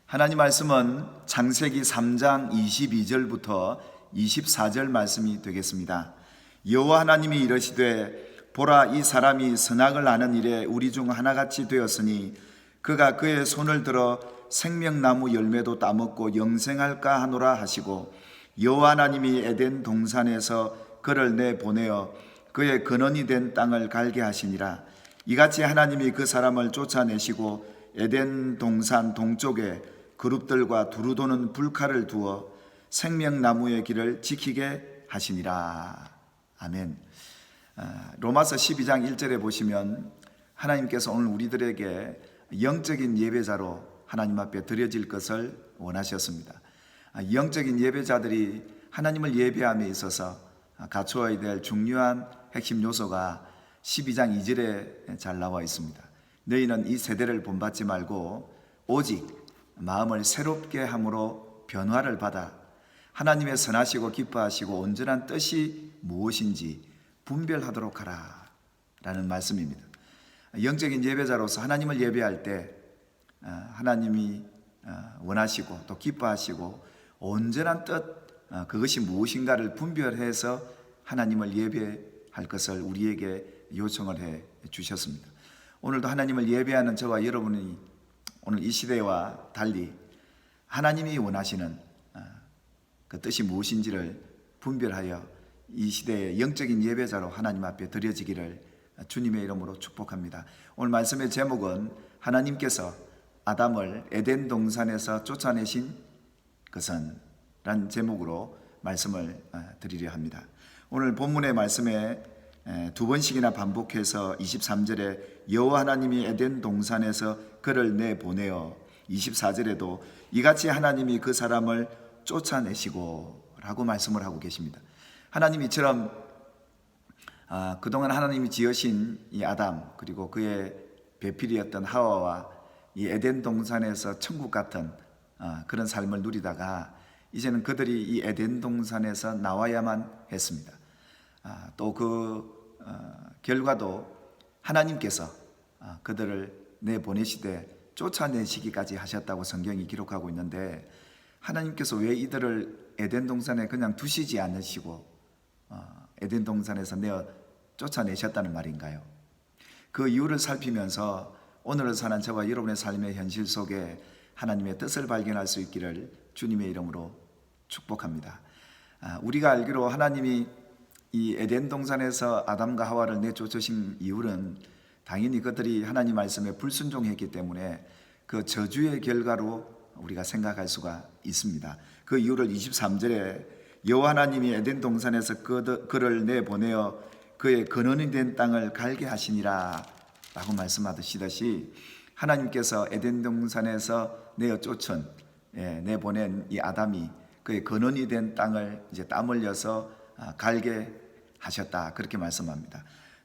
하나님 말씀은 창세기 3장 22절부터 24절 말씀이 되겠습니다. 여호와 하나님이 이르시되 보라, 이 사람이 선악을 아는 일에 우리 중 하나같이 되었으니 그가 그의 손을 들어 생명나무 열매도 따먹고 영생할까 하노라 하시고, 여호와 하나님이 에덴 동산에서 그를 내보내어 그의 근원이 된 땅을 갈게 하시니라. 이같이 하나님이 그 사람을 쫓아내시고 에덴 동산 동쪽에 그룹들과 두루 도는 불칼을 두어 생명나무의 길을 지키게 하시니라. 아멘. 로마서 12장 1절에 보시면 하나님께서 오늘 우리들에게 영적인 예배자로 하나님 앞에 드려질 것을 원하셨습니다. 영적인 예배자들이 하나님을 예배함에 있어서 갖추어야 될 중요한 핵심 요소가 12장 2절에 잘 나와 있습니다. 너희는 이 세대를 본받지 말고 오직 마음을 새롭게 함으로 변화를 받아 하나님의 선하시고 기뻐하시고 온전한 뜻이 무엇인지 분별하도록 하라 라는 말씀입니다. 영적인 예배자로서 하나님을 예배할 때 하나님이 원하시고 또 기뻐하시고 온전한 뜻, 그것이 무엇인가를 분별해서 하나님을 예배할 것을 우리에게 요청을 해 주셨습니다. 오늘도 하나님을 예배하는 저와 여러분이 오늘 이 시대와 달리 하나님이 원하시는 그 뜻이 무엇인지를 분별하여 이 시대의 영적인 예배자로 하나님 앞에 드려지기를 주님의 이름으로 축복합니다. 오늘 말씀의 제목은 하나님께서 아담을 에덴 동산에서 쫓아내신 것은 라는 제목으로 말씀을 드리려 합니다. 오늘 본문의 말씀에 두 번씩이나 반복해서 23절에 여호와 하나님이 에덴 동산에서 그를 내보내어, 24절에도 이같이 하나님이 그 사람을 쫓아내시고 라고 말씀을 하고 계십니다. 하나님 이처럼 그동안 하나님이 지으신 이 아담 그리고 그의 배필이었던 하와와 이 에덴 동산에서 천국 같은 그런 삶을 누리다가 이제는 그들이 이 에덴 동산에서 나와야만 했습니다. 또 그 결과도 하나님께서 그들을 내보내시되 쫓아내시기까지 하셨다고 성경이 기록하고 있는데, 하나님께서 왜 이들을 에덴 동산에 그냥 두시지 않으시고 에덴 동산에서 내어 쫓아내셨다는 말인가요? 그 이유를 살피면서 오늘을 사는 저와 여러분의 삶의 현실 속에 하나님의 뜻을 발견할 수 있기를 주님의 이름으로 축복합니다. 우리가 알기로 하나님이 이 에덴 동산에서 아담과 하와를 내쫓으신 이유는 당연히 그들이 하나님 말씀에 불순종했기 때문에 그 저주의 결과로 우리가 생각할 수가 있습니다. 그 이유를 23절에 여호와 하나님이 에덴 동산에서 그를 내보내어 그의 근원이 된 땅을 갈게 하시니라 라고 말씀하시듯이, 하나님께서 에덴 동산에서 내어 쫓은 내보낸 이 아담이 그의 근원이 된 땅을 이제 땀 흘려서 갈게 하셨다, 그렇게 말씀합니다.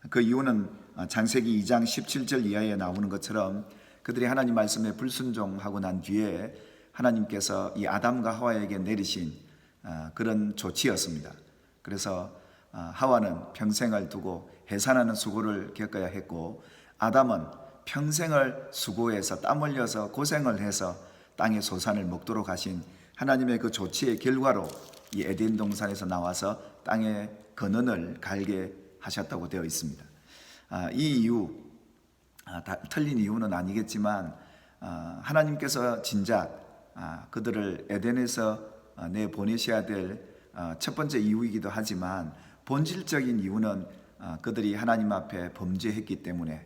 그 이유는 창세기 2장 17절 이하에 나오는 것처럼 그들이 하나님 말씀에 불순종하고 난 뒤에 하나님께서 이 아담과 하와에게 내리신 그런 조치였습니다. 그래서 하와는 평생을 두고 해산하는 수고를 겪어야 했고, 아담은 평생을 수고해서 땀 흘려서 고생을 해서 땅의 소산을 먹도록 하신 하나님의 그 조치의 결과로 이 에덴 동산에서 나와서 땅의 근원을 갈게 하셨다고 되어 있습니다. 이 이유, 틀린 이유는 아니겠지만 하나님께서 진작 그들을 에덴에서 내보내셔야 될 첫 번째 이유이기도 하지만, 본질적인 이유는 그들이 하나님 앞에 범죄했기 때문에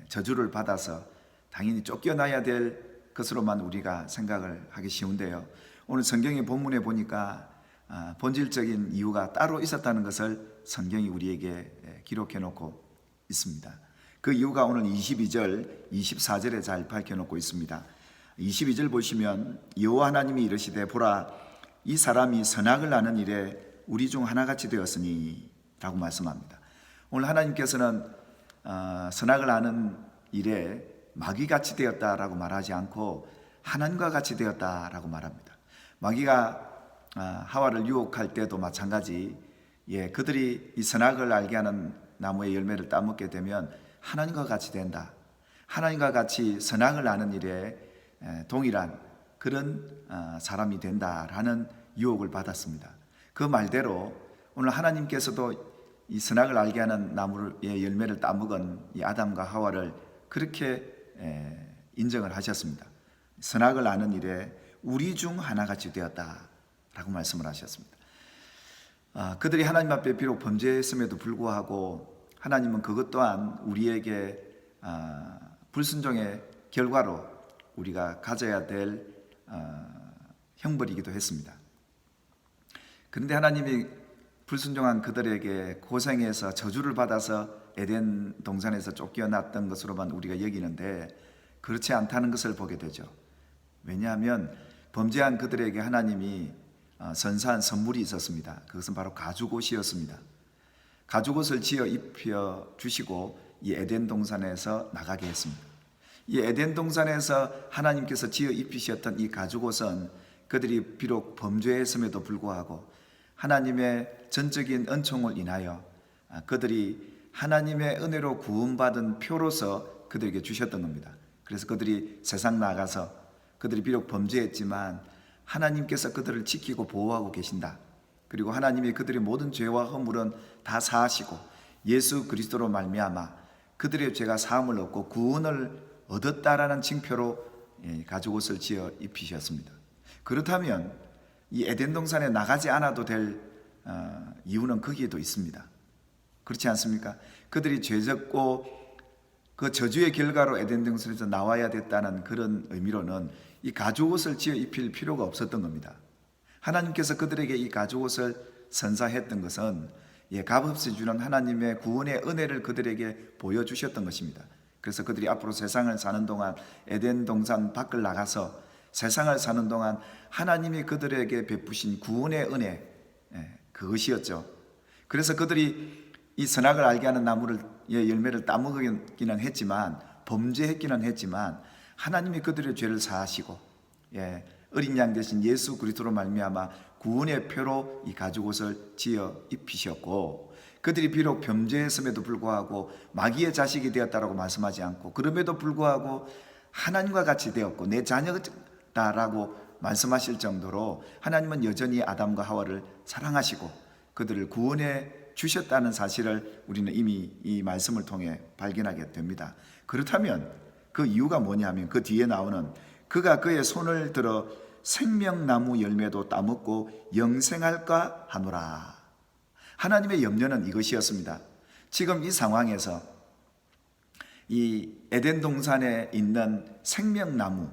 저주를 받아서 당연히 쫓겨나야 될 것으로만 우리가 생각을 하기 쉬운데요, 오늘 성경의 본문에 보니까 본질적인 이유가 따로 있었다는 것을 성경이 우리에게 기록해 놓고 있습니다. 그 이유가 오늘 22절, 24절에 잘 밝혀놓고 있습니다. 22절 보시면 여호와 하나님이 이르시되 보라, 이 사람이 선악을 아는 일에 우리 중 하나같이 되었으니 라고 말씀합니다. 오늘 하나님께서는 선악을 아는 일에 마귀같이 되었다라고 말하지 않고 하나님과 같이 되었다라고 말합니다. 마귀가 하와를 유혹할 때도 마찬가지, 그들이 이 선악을 알게 하는 나무의 열매를 따먹게 되면 하나님과 같이 된다, 하나님과 같이 선악을 아는 일에 동일한 그런 사람이 된다라는 유혹을 받았습니다. 그 말대로 오늘 하나님께서도 이 선악을 알게 하는 나무의 열매를 따먹은 이 아담과 하와를 그렇게 인정을 하셨습니다. 선악을 아는 일에 우리 중 하나같이 되었다라고 말씀을 하셨습니다. 그들이 하나님 앞에 비록 범죄했음에도 불구하고 하나님은 그것 또한 우리에게 불순종의 결과로 우리가 가져야 될 형벌이기도 했습니다. 그런데 하나님이 불순종한 그들에게 고생해서 저주를 받아서 에덴 동산에서 쫓겨났던 것으로만 우리가 여기는데 그렇지 않다는 것을 보게 되죠. 왜냐하면 범죄한 그들에게 하나님이 선사한 선물이 있었습니다. 그것은 바로 가죽옷이었습니다. 가죽옷을 지어 입혀 주시고 이 에덴 동산에서 나가게 했습니다. 이 에덴 동산에서 하나님께서 지어 입히셨던 이 가죽옷은 그들이 비록 범죄했음에도 불구하고 하나님의 전적인 은총을 인하여 그들이 하나님의 은혜로 구원받은 표로서 그들에게 주셨던 겁니다. 그래서 그들이 세상 나가서 그들이 비록 범죄했지만 하나님께서 그들을 지키고 보호하고 계신다. 그리고 하나님이 그들의 모든 죄와 허물은 다 사하시고 예수 그리스도로 말미암아 그들의 죄가 사함을 얻고 구원을 얻었다라는 징표로 가죽옷을 지어 입히셨습니다. 그렇다면 이 에덴 동산에 나가지 않아도 될 이유는 거기에도 있습니다. 그렇지 않습니까? 그들이 죄졌고 그 저주의 결과로 에덴 동산에서 나와야 됐다는 그런 의미로는 이 가죽옷을 지어 입힐 필요가 없었던 겁니다. 하나님께서 그들에게 이 가죽옷을 선사했던 것은 값없이 주는 하나님의 구원의 은혜를 그들에게 보여주셨던 것입니다. 그래서 그들이 앞으로 세상을 사는 동안 에덴 동산 밖을 나가서 세상을 사는 동안 하나님이 그들에게 베푸신 구원의 은혜, 그것이었죠. 그래서 그들이 이 선악을 알게 하는 나무의 열매를 따먹기는 했지만 범죄했기는 했지만 하나님이 그들의 죄를 사하시고 어린 양 대신 예수 그리스도로 말미암아 구원의 표로 이 가죽옷을 지어 입히셨고 그들이 비록 범죄했음에도 불구하고 마귀의 자식이 되었다라고 말씀하지 않고 그럼에도 불구하고 하나님과 같이 되었고 내 자녀다라고 말씀하실 정도로 하나님은 여전히 아담과 하와를 사랑하시고 그들을 구원해 주셨다는 사실을 우리는 이미 이 말씀을 통해 발견하게 됩니다. 그렇다면 그 이유가 뭐냐면 그 뒤에 나오는 그가 그의 손을 들어 생명나무 열매도 따먹고 영생할까 하노라. 하나님의 염려는 이것이었습니다. 지금 이 상황에서 이 에덴 동산에 있는 생명나무,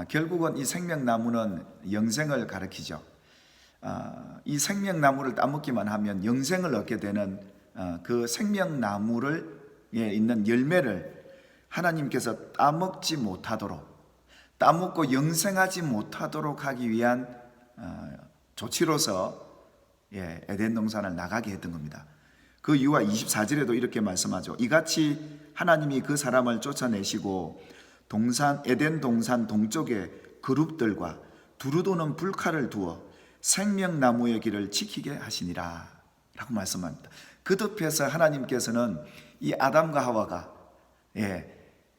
결국은 이 생명나무는 영생을 가리키죠. 이 생명나무를 따먹기만 하면 영생을 얻게 되는 그 생명나무를 있는 열매를 하나님께서 따먹지 못하도록 따먹고 영생하지 못하도록 하기 위한 조치로서 에덴 동산을 나가게 했던 겁니다. 그 이유가 24절에도 이렇게 말씀하죠. 이같이 하나님이 그 사람을 쫓아내시고 에덴 동산 동쪽에 그룹들과 두루도는 불칼을 두어 생명나무의 길을 지키게 하시니라 라고 말씀합니다. 그 늪에서 하나님께서는 이 아담과 하와가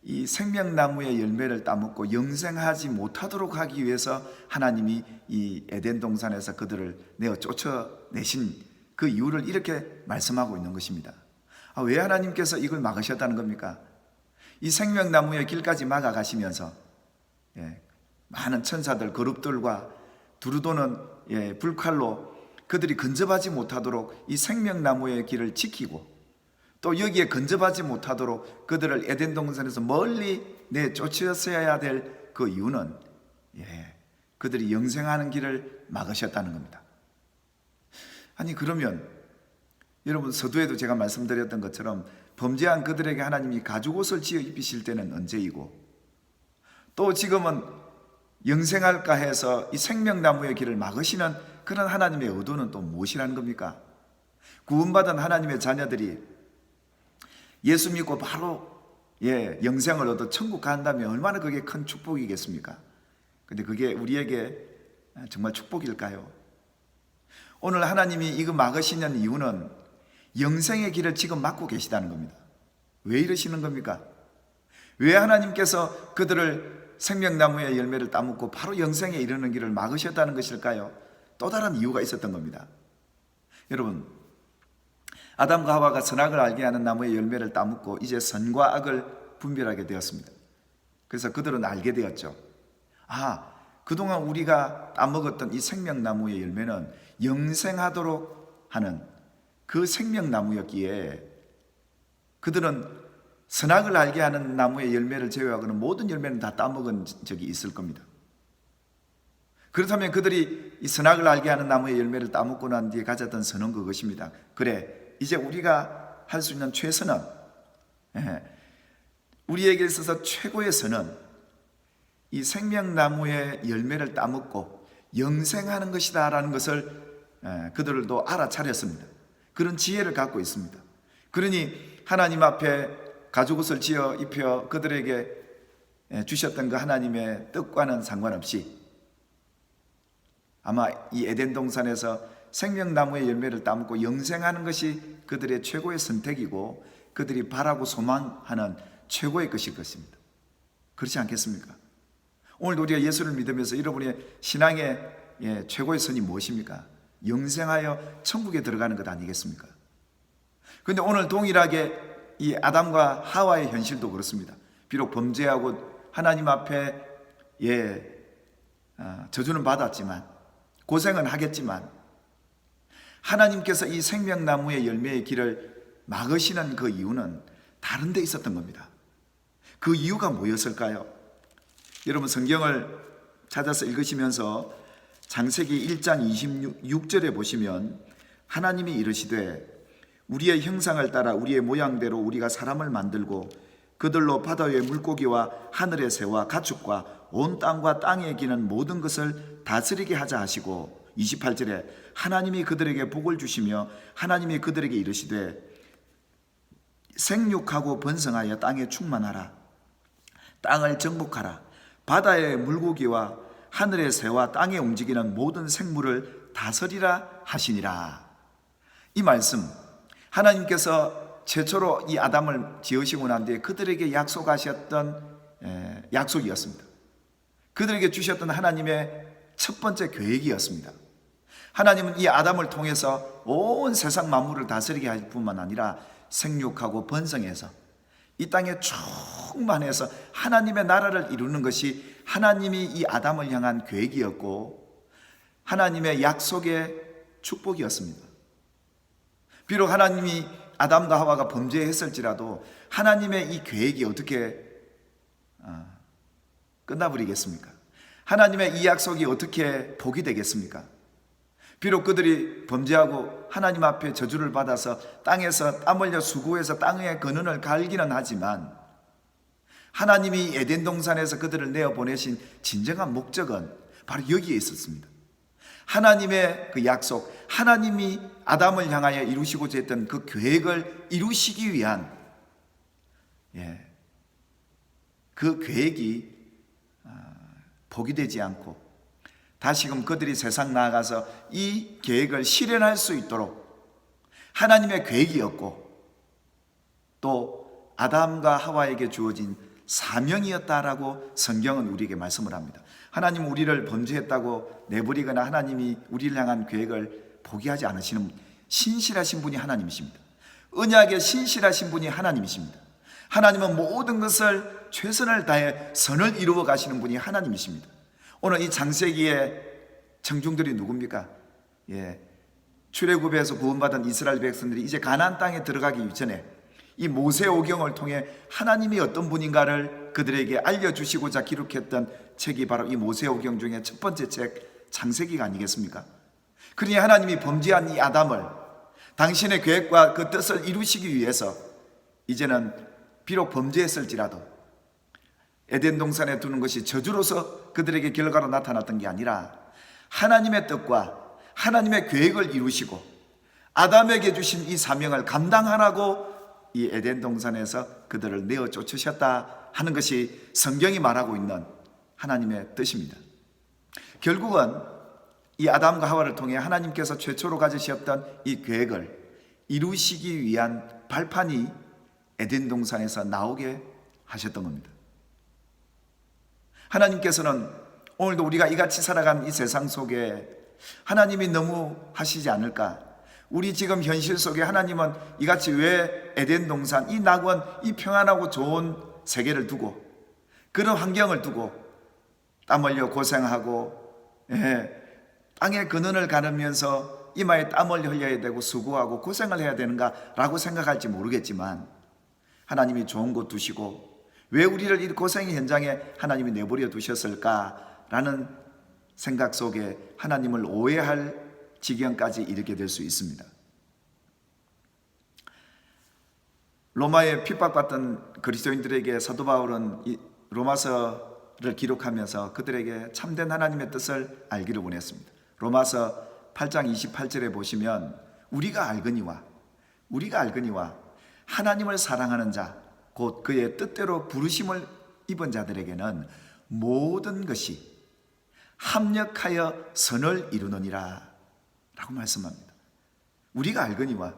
이 생명나무의 열매를 따먹고 영생하지 못하도록 하기 위해서 하나님이 이 에덴 동산에서 그들을 내어 쫓아내신 그 이유를 이렇게 말씀하고 있는 것입니다. 왜 하나님께서 이걸 막으셨다는 겁니까? 이 생명나무의 길까지 막아가시면서 많은 천사들 그룹들과 두루도는 불칼로 그들이 근접하지 못하도록 이 생명나무의 길을 지키고 또 여기에 근접하지 못하도록 그들을 에덴 동산에서 멀리 내쫓으셔야 될 그 이유는 그들이 영생하는 길을 막으셨다는 겁니다. 아니 그러면 여러분 서두에도 제가 말씀드렸던 것처럼 범죄한 그들에게 하나님이 가죽옷을 지어 입히실 때는 언제이고 또 지금은 영생할까 해서 이 생명나무의 길을 막으시는 그런 하나님의 의도는 또 무엇이라는 겁니까? 구원받은 하나님의 자녀들이 예수 믿고 바로 영생을 얻어 천국 간다면 얼마나 그게 큰 축복이겠습니까? 근데 그게 우리에게 정말 축복일까요? 오늘 하나님이 이거 막으시는 이유는 영생의 길을 지금 막고 계시다는 겁니다. 왜 이러시는 겁니까? 왜 하나님께서 그들을 생명나무의 열매를 따먹고 바로 영생에 이르는 길을 막으셨다는 것일까요? 또 다른 이유가 있었던 겁니다. 여러분, 아담과 하와가 선악을 알게 하는 나무의 열매를 따먹고 이제 선과 악을 분별하게 되었습니다. 그래서 그들은 알게 되었죠. 그동안 우리가 따먹었던 이 생명나무의 열매는 영생하도록 하는 그 생명나무였기에 그들은 선악을 알게 하는 나무의 열매를 제외하고는 모든 열매는 다 따먹은 적이 있을 겁니다. 그렇다면 그들이 이 선악을 알게 하는 나무의 열매를 따먹고 난 뒤에 가졌던 선은 그것입니다. 그래, 이제 우리가 할 수 있는 최선은, 우리에게 있어서 최고의 선은 이 생명나무의 열매를 따먹고 영생하는 것이다 라는 것을 그들도 알아차렸습니다. 그런 지혜를 갖고 있습니다. 그러니 하나님 앞에 가죽옷을 지어 입혀 그들에게 주셨던 그 하나님의 뜻과는 상관없이 아마 이 에덴 동산에서 생명나무의 열매를 따먹고 영생하는 것이 그들의 최고의 선택이고 그들이 바라고 소망하는 최고의 것일 것입니다. 그렇지 않겠습니까? 오늘도 우리가 예수를 믿으면서 여러분의 신앙의 최고의 선이 무엇입니까? 영생하여 천국에 들어가는 것 아니겠습니까? 그런데 오늘 동일하게 이 아담과 하와의 현실도 그렇습니다. 비록 범죄하고 하나님 앞에 저주는 받았지만 고생은 하겠지만 하나님께서 이 생명나무의 열매의 길을 막으시는 그 이유는 다른 데 있었던 겁니다. 그 이유가 뭐였을까요? 여러분 성경을 찾아서 읽으시면서 창세기 1장 26절에 보시면 하나님이 이르시되 우리의 형상을 따라 우리의 모양대로 우리가 사람을 만들고 그들로 바다 위의 물고기와 하늘의 새와 가축과 온 땅과 땅에 기는 모든 것을 다스리게 하자 하시고 28절에 하나님이 그들에게 복을 주시며 하나님이 그들에게 이르시되 생육하고 번성하여 땅에 충만하라 땅을 정복하라 바다의 물고기와 하늘의 새와 땅에 움직이는 모든 생물을 다스리라 하시니라. 이 말씀 하나님께서 최초로 이 아담을 지으시고 난 뒤에 그들에게 약속하셨던 약속이었습니다. 그들에게 주셨던 하나님의 첫 번째 계획이었습니다. 하나님은 이 아담을 통해서 온 세상 만물을 다스리게 할 뿐만 아니라 생육하고 번성해서 이 땅에 충만해서 하나님의 나라를 이루는 것이 하나님이 이 아담을 향한 계획이었고 하나님의 약속의 축복이었습니다. 비록 하나님이 아담과 하와가 범죄했을지라도 하나님의 이 계획이 어떻게 끝나버리겠습니까? 하나님의 이 약속이 어떻게 포기되겠습니까? 비록 그들이 범죄하고 하나님 앞에 저주를 받아서 땅에서 땀 흘려 수고해서 땅의 근원을 갈기는 하지만 하나님이 에덴 동산에서 그들을 내어보내신 진정한 목적은 바로 여기에 있었습니다. 하나님의 그 약속, 하나님이 아담을 향하여 이루시고자 했던 그 계획을 이루시기 위한 그 계획이 포기되지 않고 다시금 그들이 세상 나아가서 이 계획을 실현할 수 있도록 하나님의 계획이었고 또 아담과 하와에게 주어진 사명이었다라고 성경은 우리에게 말씀을 합니다. 하나님은 우리를 범죄했다고 내버리거나 하나님이 우리를 향한 계획을 포기하지 않으시는 신실하신 분이 하나님이십니다. 언약에 신실하신 분이 하나님이십니다. 하나님은 모든 것을 최선을 다해 선을 이루어 가시는 분이 하나님이십니다. 오늘 이 창세기의 청중들이 누굽니까? 출애굽에서 구원받은 이스라엘 백성들이 이제 가나안 땅에 들어가기 전에 이 모세오경을 통해 하나님이 어떤 분인가를 그들에게 알려주시고자 기록했던 책이 바로 이 모세오경 중에 첫 번째 책 창세기가 아니겠습니까? 그러니 하나님이 범죄한 이 아담을 당신의 계획과 그 뜻을 이루시기 위해서 이제는 비록 범죄했을지라도 에덴 동산에 두는 것이 저주로서 그들에게 결과로 나타났던 게 아니라 하나님의 뜻과 하나님의 계획을 이루시고 아담에게 주신 이 사명을 감당하라고 이 에덴 동산에서 그들을 내어 쫓으셨다 하는 것이 성경이 말하고 있는 하나님의 뜻입니다. 결국은 이 아담과 하와를 통해 하나님께서 최초로 가지셨던 이 계획을 이루시기 위한 발판이 에덴 동산에서 나오게 하셨던 겁니다. 하나님께서는 오늘도 우리가 이같이 살아간 이 세상 속에 하나님이 너무 하시지 않을까? 우리 지금 현실 속에 하나님은 이같이 왜 에덴 동산, 이 낙원, 이 평안하고 좋은 세계를 두고, 그런 환경을 두고 땀 흘려 고생하고 땅의 근원을 가르면서 이마에 땀을 흘려야 되고 수고하고 고생을 해야 되는가라고 생각할지 모르겠지만, 하나님이 좋은 곳 두시고 왜 우리를 이 고생의 현장에 하나님이 내버려 두셨을까라는 생각 속에 하나님을 오해할 지경까지 이르게 될 수 있습니다. 로마에 핍박받던 그리스도인들에게 사도 바울은 이 로마서를 기록하면서 그들에게 참된 하나님의 뜻을 알기를 원했습니다. 로마서 8장 28절에 보시면 우리가 알거니와 하나님을 사랑하는 자 곧 그의 뜻대로 부르심을 입은 자들에게는 모든 것이 합력하여 선을 이루느니라 라고 말씀합니다. 우리가 알거니와,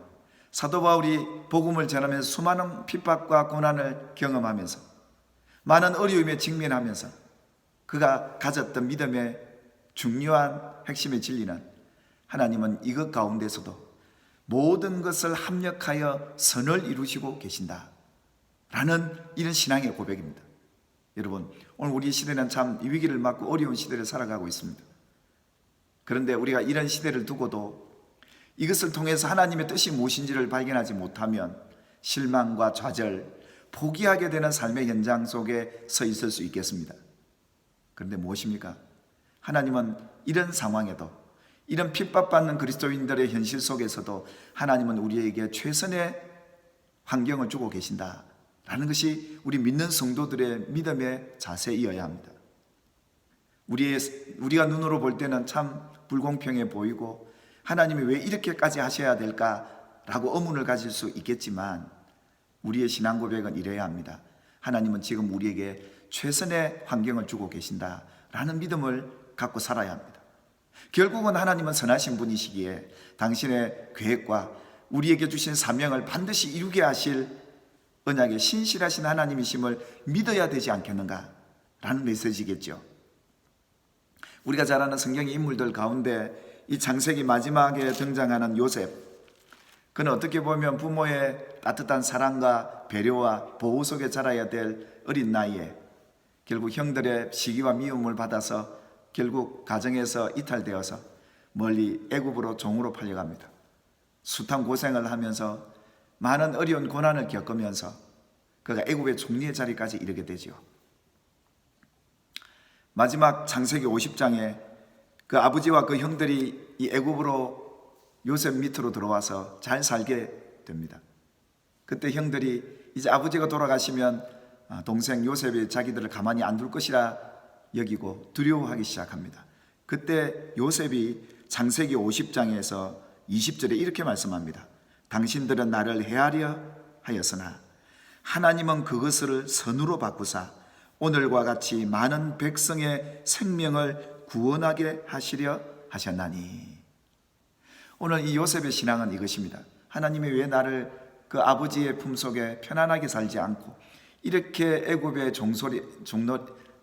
사도 바울이 복음을 전하면서 수많은 핍박과 고난을 경험하면서 많은 어려움에 직면하면서 그가 가졌던 믿음의 중요한 핵심의 진리는 하나님은 이것 가운데서도 모든 것을 합력하여 선을 이루시고 계신다 라는 이런 신앙의 고백입니다. 여러분, 오늘 우리 시대는 참 이 위기를 맞고 어려운 시대를 살아가고 있습니다. 그런데 우리가 이런 시대를 두고도 이것을 통해서 하나님의 뜻이 무엇인지를 발견하지 못하면 실망과 좌절, 포기하게 되는 삶의 현장 속에 서 있을 수 있겠습니다. 그런데 무엇입니까? 하나님은 이런 상황에도, 이런 핍박받는 그리스도인들의 현실 속에서도 하나님은 우리에게 최선의 환경을 주고 계신다 라는 것이 우리 믿는 성도들의 믿음의 자세이어야 합니다. 우리가 눈으로 볼 때는 참 불공평해 보이고 하나님이 왜 이렇게까지 하셔야 될까라고 의문을 가질 수 있겠지만, 우리의 신앙 고백은 이래야 합니다. 하나님은 지금 우리에게 최선의 환경을 주고 계신다라는 믿음을 갖고 살아야 합니다. 결국은 하나님은 선하신 분이시기에 당신의 계획과 우리에게 주신 사명을 반드시 이루게 하실 언약에 신실하신 하나님이심을 믿어야 되지 않겠는가라는 메시지겠죠. 우리가 잘 아는 성경의 인물들 가운데 이 창세기 마지막에 등장하는 요셉, 그는 어떻게 보면 부모의 따뜻한 사랑과 배려와 보호 속에 자라야 될 어린 나이에 결국 형들의 시기와 미움을 받아서 결국 가정에서 이탈되어서 멀리 애굽으로 종으로 팔려갑니다. 숱한 고생을 하면서 많은 어려운 고난을 겪으면서 그가 애굽의 총리의 자리까지 이르게 되죠. 마지막 창세기 50장에 그 아버지와 그 형들이 이 애굽으로 요셉 밑으로 들어와서 잘 살게 됩니다. 그때 형들이 이제 아버지가 돌아가시면 동생 요셉이 자기들을 가만히 안 둘 것이라 여기고 두려워하기 시작합니다. 그때 요셉이 창세기 50장에서 20절에 이렇게 말씀합니다. 당신들은 나를 해하려 하였으나 하나님은 그것을 선으로 바꾸사 오늘과 같이 많은 백성의 생명을 구원하게 하시려 하셨나니. 오늘 이 요셉의 신앙은 이것입니다. 하나님이 왜 나를 그 아버지의 품속에 편안하게 살지 않고 이렇게 애굽의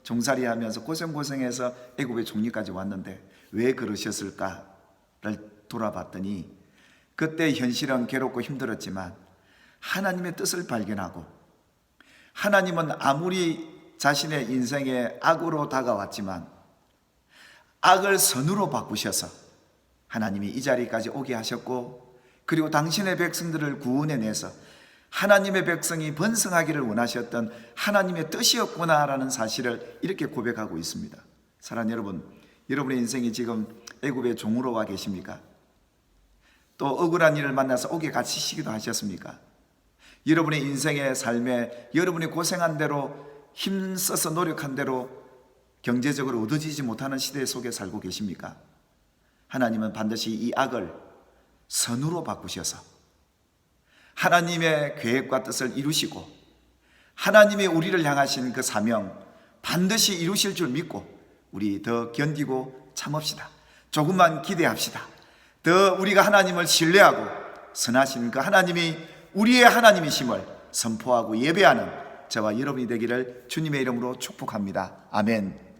종살이하면서 고생해서 애굽의 종리까지 왔는데 왜 그러셨을까를 돌아봤더니, 그때 현실은 괴롭고 힘들었지만 하나님의 뜻을 발견하고, 하나님은 아무리 자신의 인생에 악으로 다가왔지만 악을 선으로 바꾸셔서 하나님이 이 자리까지 오게 하셨고, 그리고 당신의 백성들을 구원해내서 하나님의 백성이 번성하기를 원하셨던 하나님의 뜻이었구나라는 사실을 이렇게 고백하고 있습니다. 사랑하는 여러분, 여러분의 인생이 지금 애굽의 종으로 와 계십니까? 또 억울한 일을 만나서 옥에 갇히시기도 하셨습니까? 여러분의 인생의 삶에 여러분이 고생한 대로, 힘써서 노력한 대로 경제적으로 얻어지지 못하는 시대 속에 살고 계십니까? 하나님은 반드시 이 악을 선으로 바꾸셔서 하나님의 계획과 뜻을 이루시고 하나님의 우리를 향하신 그 사명 반드시 이루실 줄 믿고 우리 더 견디고 참읍시다. 조금만 기대합시다. 더 우리가 하나님을 신뢰하고 선하신 그 하나님이 우리의 하나님이심을 선포하고 예배하는 저와 여러분이 되기를 주님의 이름으로 축복합니다. 아멘.